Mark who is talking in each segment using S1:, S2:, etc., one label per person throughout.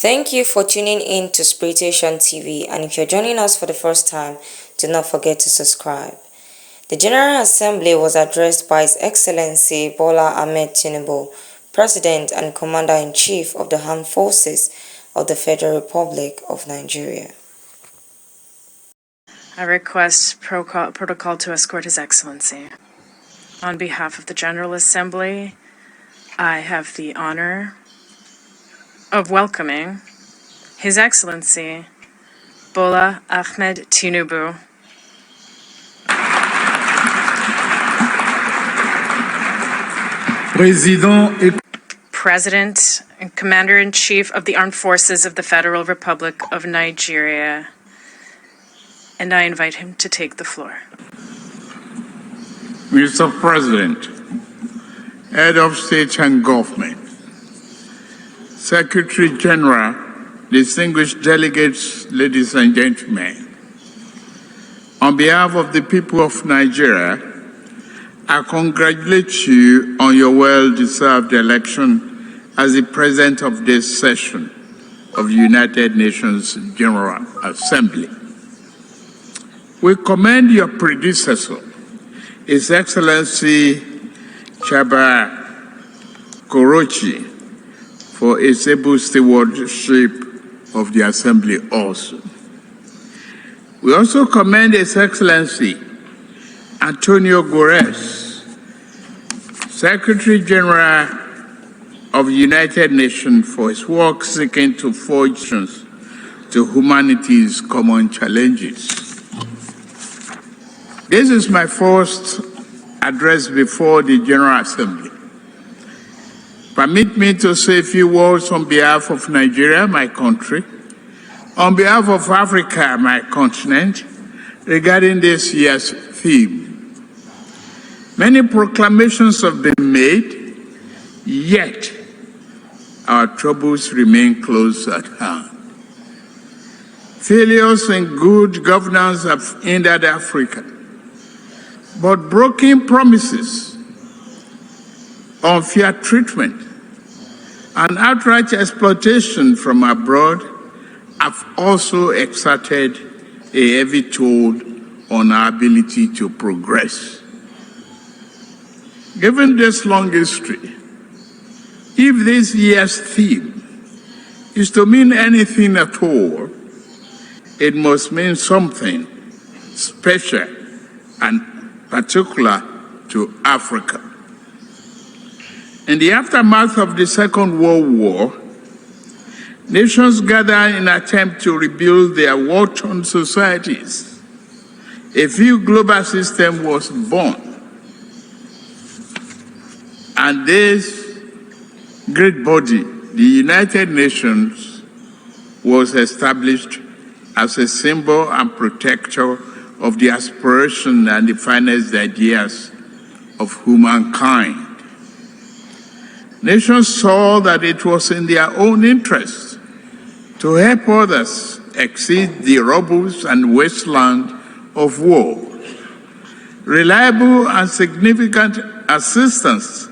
S1: Thank you for tuning in to Spiritation TV, and if you're joining us for the first time, do not forget to subscribe. The General Assembly was addressed by His Excellency Bola Ahmed Tinubu, President and Commander-in-Chief of the Armed Forces of the Federal Republic of Nigeria.
S2: I request protocol to escort His Excellency. On behalf of the General Assembly, I have the honor of welcoming His Excellency Bola Ahmed Tinubu. President and Commander-in-Chief of the Armed Forces of the Federal Republic of Nigeria. And I invite him to take the floor.
S3: Mr. President, Head of State and Government, Secretary General, distinguished delegates, ladies and gentlemen, on behalf of the people of Nigeria, I congratulate you on your well-deserved election as the President of this session of the United Nations General Assembly. We commend your predecessor, His Excellency Chaba Korochi, for his able stewardship of the Assembly also. We also commend His Excellency Antonio Guterres, Secretary General of the United Nations, for his work seeking to forge solutions to humanity's common challenges. This is my first address before the General Assembly. Permit me to say a few words on behalf of Nigeria, my country, on behalf of Africa, my continent, regarding this year's theme. Many proclamations have been made, yet our troubles remain close at hand. Failures in good governance have hindered Africa, but broken promises, unfair treatment, and outright exploitation from abroad have also exerted a heavy toll on our ability to progress. Given this long history, if this year's theme is to mean anything at all, it must mean something special and particular to Africa. In the aftermath of the Second World War, nations gathered in an attempt to rebuild their war-torn societies. A new global system was born. And this great body, the United Nations, was established as a symbol and protector of the aspiration and the finest ideas of humankind. Nations saw that it was in their own interest to help others exceed the rubbles and wasteland of war. Reliable and significant assistance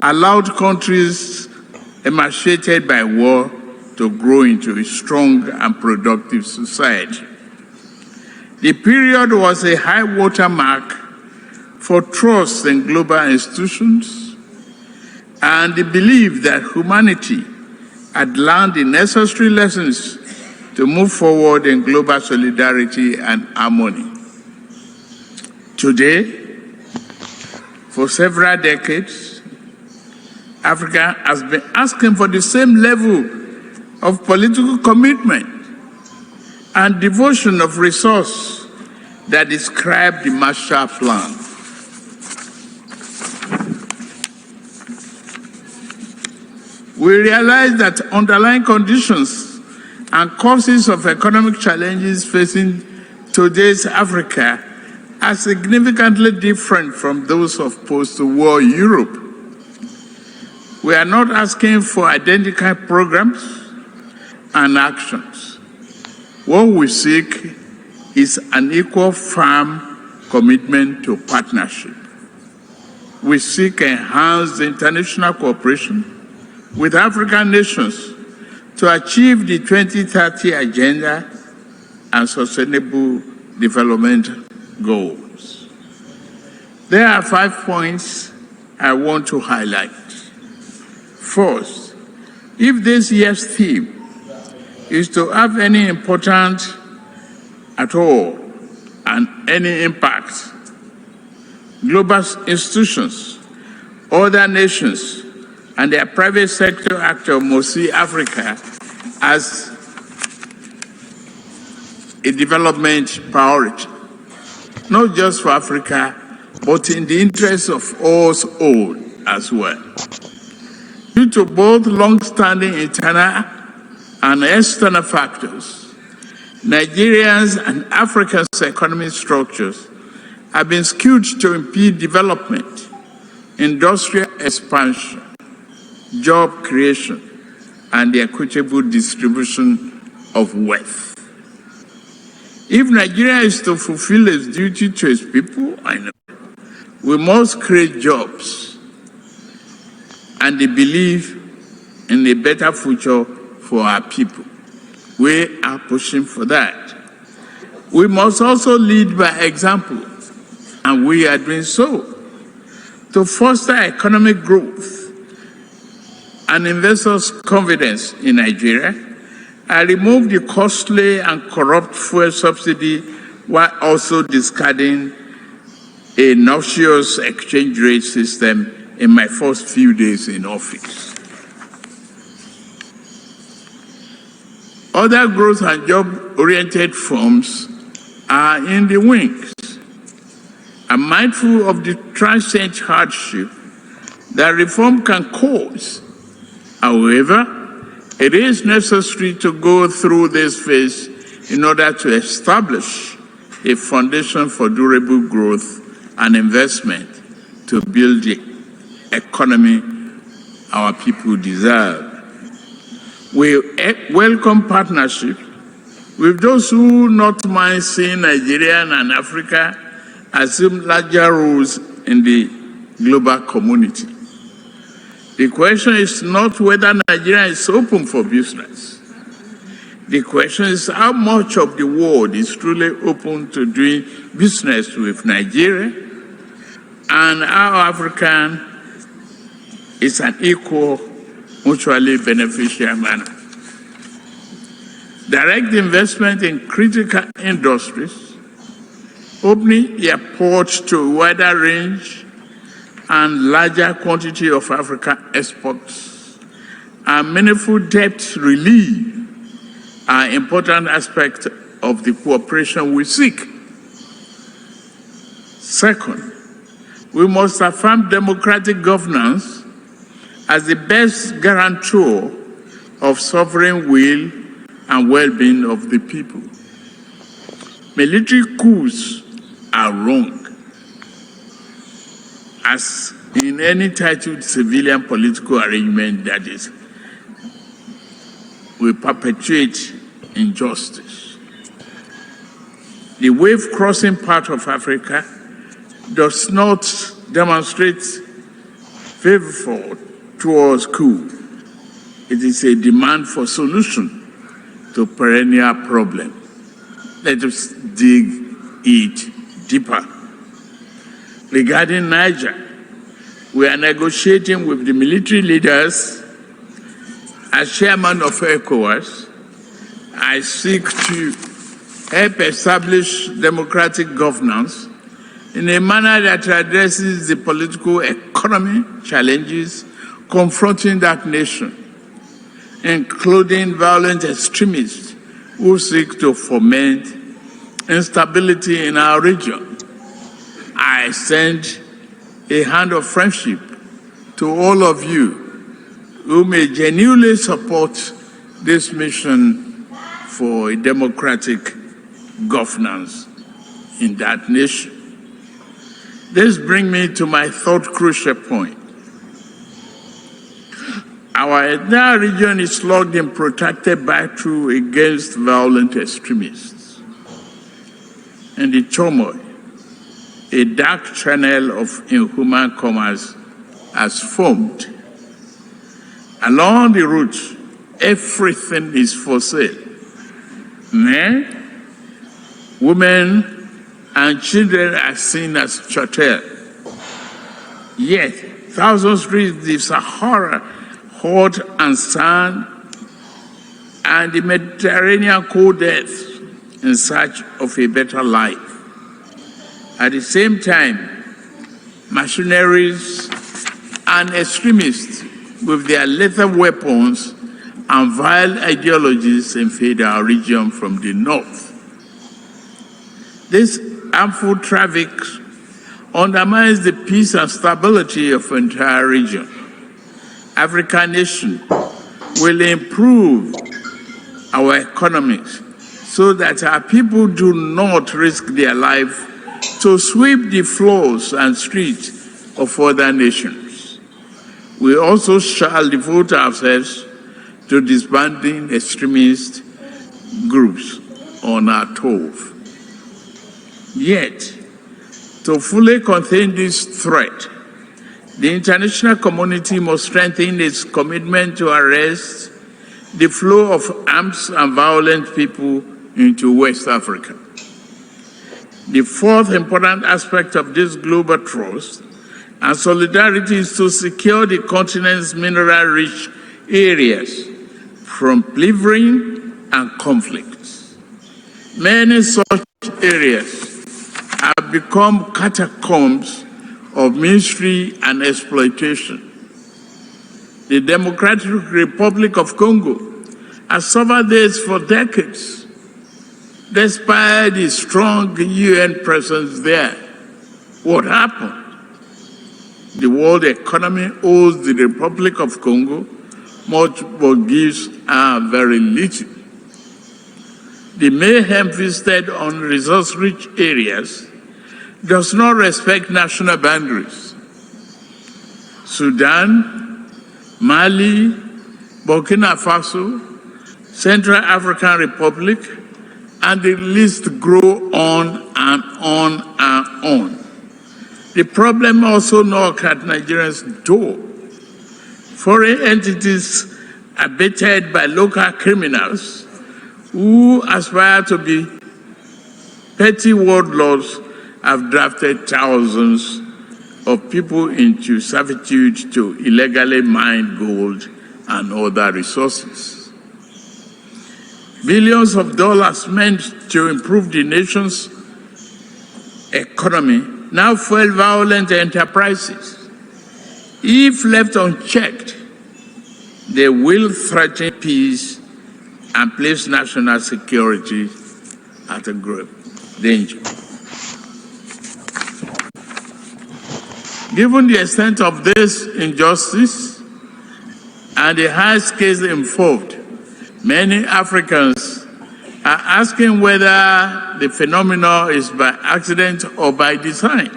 S3: allowed countries emaciated by war to grow into a strong and productive society. The period was a high watermark for trust in global institutions and the belief that humanity had learned the necessary lessons to move forward in global solidarity and harmony. Today, for several decades, Africa has been asking for the same level of political commitment and devotion of resource that described the Marshall Plan. We realize that underlying conditions and causes of economic challenges facing today's Africa are significantly different from those of post-war Europe. We are not asking for identical programs and actions. What we seek is an equal, firm commitment to partnership. We seek enhanced international cooperation with African nations to achieve the 2030 Agenda and Sustainable Development Goals. There are 5 points I want to highlight. First, if this year's theme is to have any importance at all and any impact, global institutions, other nations, and their private sector actors must see Africa as a development priority, not just for Africa, but in the interest of us all as well. Due to both long-standing internal and external factors, Nigeria's and Africa's economic structures have been skewed to impede development, industrial expansion, job creation, and the equitable distribution of wealth. If Nigeria is to fulfill its duty to its people, we must create jobs and the belief in a better future for our people. We are pushing for that. We must also lead by example, and we are doing so, to foster economic growth and investors' confidence in Nigeria, and remove the costly and corrupt fuel subsidy while also discarding a noxious exchange rate system in my first few days in office. Other growth and job-oriented firms are in the wings. I'm mindful of the transient hardship that reform can cause. However, it is necessary to go through this phase in order to establish a foundation for durable growth and investment to build the economy our people deserve. We welcome partnership with those who not mind seeing Nigeria and Africa assume larger roles in the global community. The question is not whether Nigeria is open for business. The question is how much of the world is truly open to doing business with Nigeria, and how African is an equal, mutually beneficial manner. Direct investment in critical industries, opening airports to a wider range and larger quantity of African exports, and meaningful debt relief are important aspects of the cooperation we seek. Second, we must affirm democratic governance as the best guarantor of sovereign will and well-being of the people. Military coups are wrong. As in any titled civilian political arrangement that is, will perpetuate injustice. The wave-crossing part of Africa does not demonstrate favor towards coup. It is a demand for solution to perennial problem. Let us dig it deeper. Regarding Niger, we are negotiating with the military leaders. As chairman of ECOWAS, I seek to help establish democratic governance in a manner that addresses the political economy challenges confronting that nation, including violent extremists who seek to foment instability in our region. I extend a hand of friendship to all of you who may genuinely support this mission for a democratic governance in that nation. This brings me to my third crucial point. Our entire region is locked in protracted battle against violent extremists. In the turmoil, a dark channel of inhuman commerce has formed. Along the route, everything is for sale. Men, women, and children are seen as chattel. Yet, thousands reach the Sahara, hot and sand, and the Mediterranean cold death in search of a better life. At the same time, mercenaries and extremists with their lethal weapons and vile ideologies invade our region from the north. This harmful traffic undermines the peace and stability of the entire region. African nations will improve our economies so that our people do not risk their life to sweep the floors and streets of other nations. We also shall devote ourselves to disbanding extremist groups on our turf. Yet, to fully contain this threat, the international community must strengthen its commitment to arrest the flow of armed and violent people into West Africa. The fourth important aspect of this global trust and solidarity is to secure the continent's mineral-rich areas from plundering and conflicts. Many such areas have become catacombs of misery and exploitation. The Democratic Republic of Congo has suffered this for decades. Despite the strong UN presence there, what happened? The world economy owes the Republic of Congo much but gives her very little. The mayhem visited on resource-rich areas does not respect national boundaries. Sudan, Mali, Burkina Faso, Central African Republic, and the list grow on and on and on. The problem also knocks at Nigeria's door. Foreign entities are baited by local criminals who aspire to be petty warlords have drafted thousands of people into servitude to illegally mine gold and other resources. Billions of dollars meant to improve the nation's economy now fuel violent enterprises. If left unchecked, they will threaten peace and place national security at a grave danger. Given the extent of this injustice and the high scales involved, many Africans are asking whether the phenomenon is by accident or by design.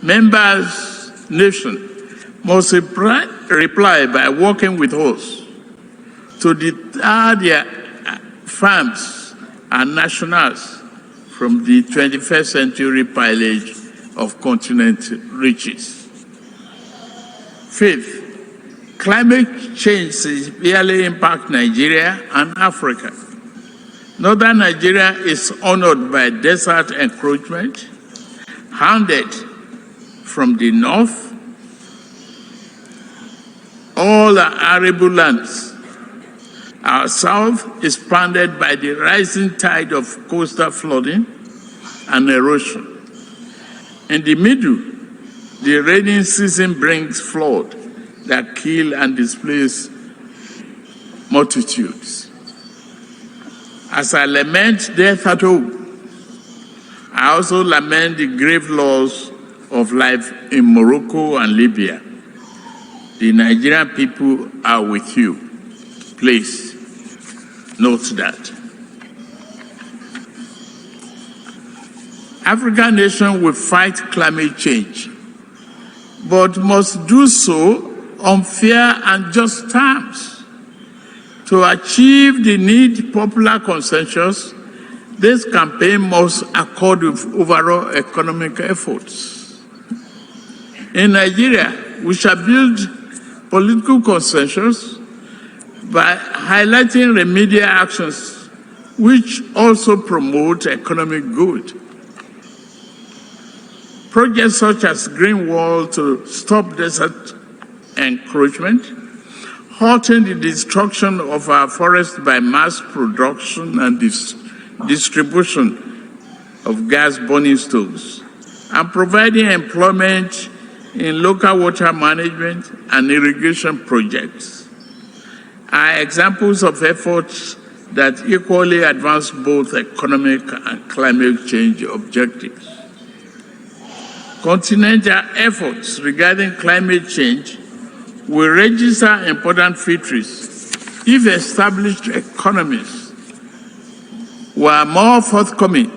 S3: Members' nations must reply by working with us to deter their farms and nationals from the 21st century pillage of continent riches. Fifth, climate change severely impacts Nigeria and Africa. Northern Nigeria is honored by desert encroachment, hounded from the north. All are arable lands. Our south is pounded by the rising tide of coastal flooding and erosion. In the middle, the rainy season brings flood that kill and displace multitudes. As I lament death at home, I also lament the grave loss of life in Morocco and Libya. The Nigerian people are with you. Please note that. African nations will fight climate change, but must do so on fair and just terms. To achieve the need popular consensus, this campaign must accord with overall economic efforts. In Nigeria, we shall build political consensus by highlighting remedial actions which also promote economic good. Projects such as Green Wall to stop desert encroachment, halting the destruction of our forests by mass production and distribution of gas burning stoves, and providing employment in local water management and irrigation projects are examples of efforts that equally advance both economic and climate change objectives. Continental efforts regarding climate change will register important victories if established economies were more forthcoming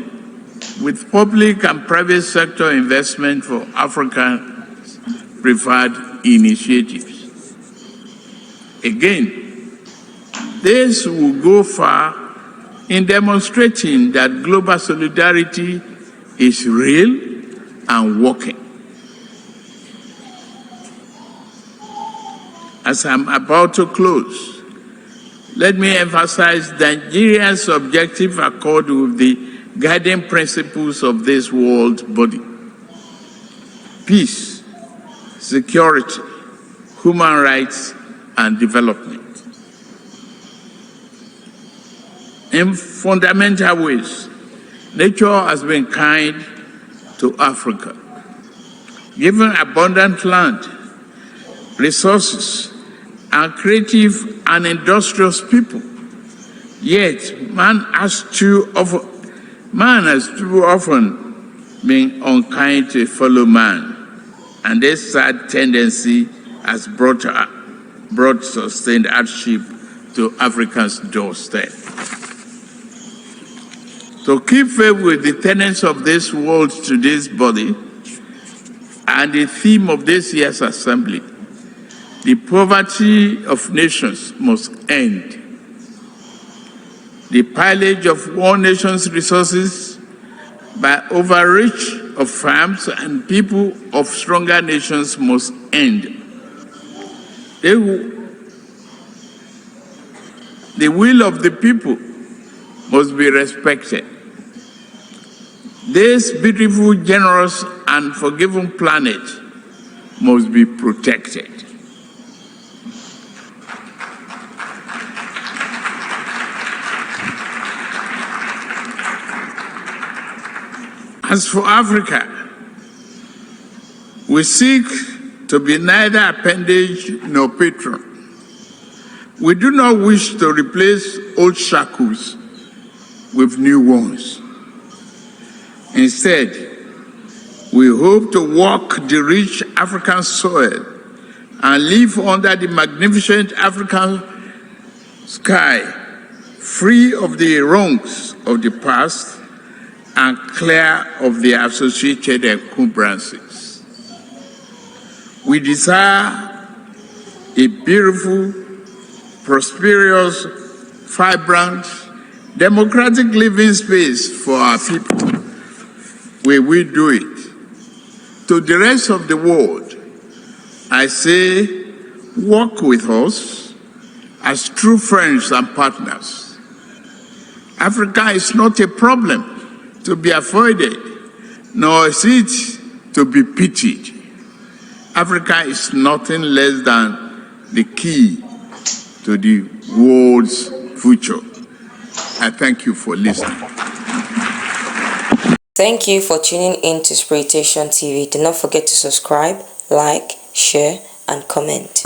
S3: with public and private sector investment for African preferred initiatives. Again, this will go far in demonstrating that global solidarity is real and working. As I'm about to close, let me emphasize Nigeria's objective accord with the guiding principles of this world body: peace, security, human rights, and development. In fundamental ways, nature has been kind to Africa, given abundant land, resources, and creative and industrious people. Yet, man has too often been unkind to a fellow man, and this sad tendency has brought sustained hardship to Africa's doorstep. To keep faith with the tenets of this world to this body and the theme of this year's assembly, the poverty of nations must end. The pillage of one nation's resources by overreach of farms and people of stronger nations must end. The will of the people must be respected. This beautiful, generous, and forgiving planet must be protected. As for Africa, we seek to be neither appendage nor patron. We do not wish to replace old shackles with new ones. Instead, we hope to walk the rich African soil and live under the magnificent African sky, free of the wrongs of the past and clear of the associated encumbrances. We desire a beautiful, prosperous, vibrant, democratic living space for our people, where we do it. To the rest of the world, I say, work with us as true friends and partners. Africa is not a problem to be avoided, nor is it to be pitied. Africa is nothing less than the key to the world's future. I thank you for listening.
S1: Thank you for tuning in to Spiritation TV. Do not forget to subscribe, like, share, and comment.